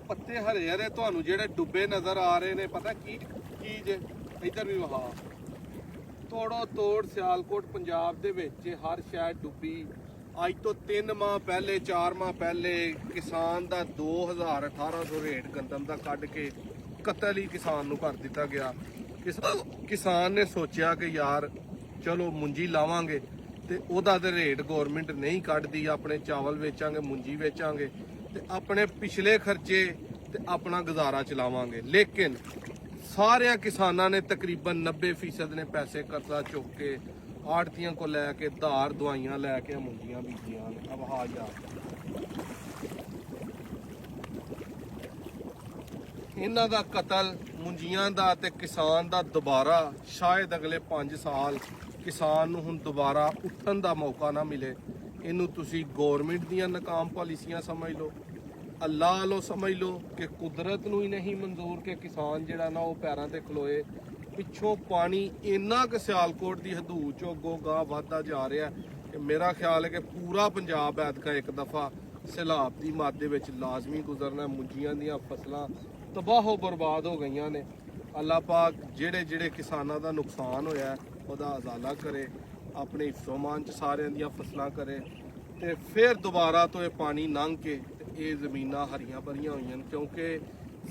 ਪੱਤੇ ਹਰੇ ਹਰੇ ਤੁਹਾਨੂੰ ਜਿਹੜੇ ਡੁੱਬੇ ਨਜ਼ਰ ਆ ਰਹੇ ਨੇ, ਪਤਾ ਕੀ ਜੇ ਇੱਧਰ ਵੀ ਵਹਾ ਤੋੜੋ ਤੋੜ ਸਿਆਲਕੋਟ ਪੰਜਾਬ ਦੇ ਵਿੱਚ ਹਰ ਸ਼ਹਿਰ ਡੁੱਬੀ। ਅੱਜ ਤੋਂ 3 ਮਾਹ ਪਹਿਲੇ 4 ਮਾਹ ਪਹਿਲੇ ਕਿਸਾਨ ਦਾ 2800 ਰੇਟ ਗੰਦਮ ਦਾ ਕੱਢ ਕੇ ਕਤਲ ਹੀ ਕਿਸਾਨ ਨੂੰ ਕਰ ਦਿੱਤਾ ਗਿਆ। ਕਿਸਾਨ ਨੇ ਸੋਚਿਆ ਕਿ ਯਾਰ ਚਲੋ ਮੁੰਜੀ ਲਾਵਾਂਗੇ ਤੇ ਉਹਦਾ ਤੇ ਰੇਟ ਗਵਰਨਮੈਂਟ ਨਹੀਂ ਕੱਢਦੀ, ਆਪਣੇ ਚਾਵਲ ਵੇਚਾਂਗੇ, ਮੁੰਜੀ ਵੇਚਾਂਗੇ ਤੇ ਆਪਣੇ ਪਿਛਲੇ ਖਰਚੇ ਤੇ ਆਪਣਾ ਗੁਜ਼ਾਰਾ ਚਲਾਵਾਂਗੇ। ਲੇਕਿਨ ਸਾਰਿਆਂ ਕਿਸਾਨਾਂ ਨੇ ਤਕਰੀਬਨ 90% ਨੇ ਪੈਸੇ ਕਰਜ਼ਾ ਚੁੱਕ ਕੇ ਆੜਤੀਆਂ ਕੋ ਲੈ ਕੇ ਧਾਰ ਦਵਾਈਆਂ ਲੈ ਕੇ ਮੁੰਜੀਆਂ ਬੀਜੀਆਂ ਨੇ। ਅਬ ਆ ਜਾ ਇਹਨਾਂ ਦਾ ਕਤਲ ਮੁੰਜੀਆਂ ਦਾ ਤੇ ਕਿਸਾਨ ਦਾ ਦੁਬਾਰਾ ਸ਼ਾਇਦ ਅਗਲੇ 5 ਸਾਲ ਕਿਸਾਨ ਨੂੰ ਹੁਣ ਦੁਬਾਰਾ ਉੱਠਣ ਦਾ ਮੌਕਾ ਨਾ ਮਿਲੇ। ਇਹਨੂੰ ਤੁਸੀਂ ਗਵਰਨਮੈਂਟ ਦੀਆਂ ਨਾਕਾਮ ਪਾਲਿਸੀਆਂ ਸਮਝ ਲਓ, ਅੱਲਾਹ ਵੱਲੋਂ ਸਮਝ ਲਓ ਕਿ ਕੁਦਰਤ ਨੂੰ ਹੀ ਨਹੀਂ ਮਨਜ਼ੂਰ ਕਿ ਕਿਸਾਨ ਜਿਹੜਾ ਨਾ ਉਹ ਪੈਰਾਂ ਤੇ ਖਲੋਏ। ਪਿੱਛੋਂ ਪਾਣੀ ਇੰਨਾ ਕਿ ਸਿਆਲਕੋਟ ਦੀ ਹਦੂਦ ਚੋਂ ਅੱਗੋਂ ਗਾਹ ਵੱਧਦਾ ਜਾ ਰਿਹਾ ਕਿ ਮੇਰਾ ਖਿਆਲ ਹੈ ਕਿ ਪੂਰਾ ਪੰਜਾਬ ਐਤਕਾਂ ਇੱਕ ਦਫਾ ਸੈਲਾਬ ਦੀ ਮੱਦ ਦੇ ਵਿੱਚ ਲਾਜ਼ਮੀ ਗੁਜ਼ਰਨਾ। ਮੁੰਜੀਆਂ ਦੀਆਂ ਫਸਲਾਂ ਤਬਾਹੋ ਬਰਬਾਦ ਹੋ ਗਈਆਂ ਨੇ। ਅੱਲਾਹ ਪਾਕ ਜਿਹੜੇ ਕਿਸਾਨਾਂ ਦਾ ਨੁਕਸਾਨ ਹੋਇਆ ਉਹਦਾ ਅਜ਼ਾਲਾ ਕਰੇ, ਆਪਣੇ ਹਿਫਜ਼ੋ-ਮਾਨ ਚ ਸਾਰਿਆਂ ਦੀਆਂ ਫਸਲਾਂ ਕਰੇ ਤੇ ਫਿਰ ਦੁਬਾਰਾ ਤੋਂ ਇਹ ਪਾਣੀ ਲੰਘ ਕੇ ਇਹ ਜ਼ਮੀਨਾਂ ਹਰੀਆਂ ਭਰੀਆਂ ਹੋਈਆਂ, ਕਿਉਂਕਿ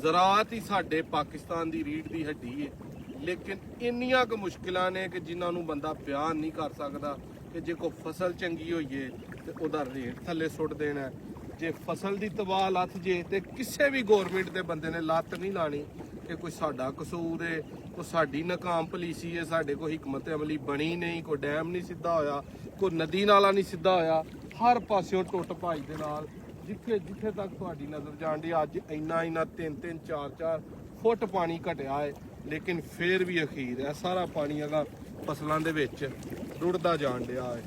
ਜ਼ਰਾਅਤ ਹੀ ਸਾਡੇ ਪਾਕਿਸਤਾਨ ਦੀ ਰੀੜ੍ਹ ਦੀ ਹੱਡੀ ਹੈ। ਲੇਕਿਨ ਇੰਨੀਆਂ ਕੁ ਮੁਸ਼ਕਿਲਾਂ ਨੇ ਕਿ ਜਿਨ੍ਹਾਂ ਨੂੰ ਬੰਦਾ ਬਿਆਨ ਨਹੀਂ ਕਰ ਸਕਦਾ ਕਿ ਜੇ ਕੋਈ ਫਸਲ ਚੰਗੀ ਹੋਈਏ ਤੇ ਉਹਦਾ ਰੇਟ ਥੱਲੇ ਸੁੱਟ ਦੇਣਾ, ਜੇ ਫਸਲ ਦੀ ਤਬਾਹ ਲੱਥ ਜੇ ਤੇ ਕਿਸੇ ਵੀ ਗਵਰਨਮੈਂਟ ਦੇ ਬੰਦੇ ਨੇ ਲੱਤ ਨਹੀਂ ਲਾਣੀ ਕਿ ਕੋਈ ਸਾਡਾ ਕਸੂਰ ਹੈ, ਕੋਈ ਸਾਡੀ ਨਾਕਾਮ ਪਾਲਿਸੀ ਹੈ, ਸਾਡੇ ਕੋਈ ਹਕਮਤ ਅਮਲੀ ਬਣੀ ਨਹੀਂ, ਕੋਈ ਡੈਮ ਨਹੀਂ ਸਿੱਧਾ ਹੋਇਆ, ਕੋਈ ਨਦੀ ਨਾਲਾ ਨਹੀਂ ਸਿੱਧਾ ਹੋਇਆ। ਹਰ ਪਾਸਿਓਂ ਟੁੱਟ ਭੱਜ ਦੇ ਨਾਲ ਜਿੱਥੇ ਤੱਕ ਤੁਹਾਡੀ ਨਜ਼ਰ ਜਾਂਦੀ ਅੱਜ ਇੰਨਾ 3-3 4-4 ਫੁੱਟ ਪਾਣੀ ਘਟਿਆ ਹੈ। ਲੇਕਿਨ ਫਿਰ ਵੀ ਅਖੀਰ ਹੈ ਸਾਰਾ ਪਾਣੀ ਹੈਗਾ ਫਸਲਾਂ ਦੇ ਵਿੱਚ ਰੁੜਦਾ ਜਾਣ ਡਿਆ ਹੈ।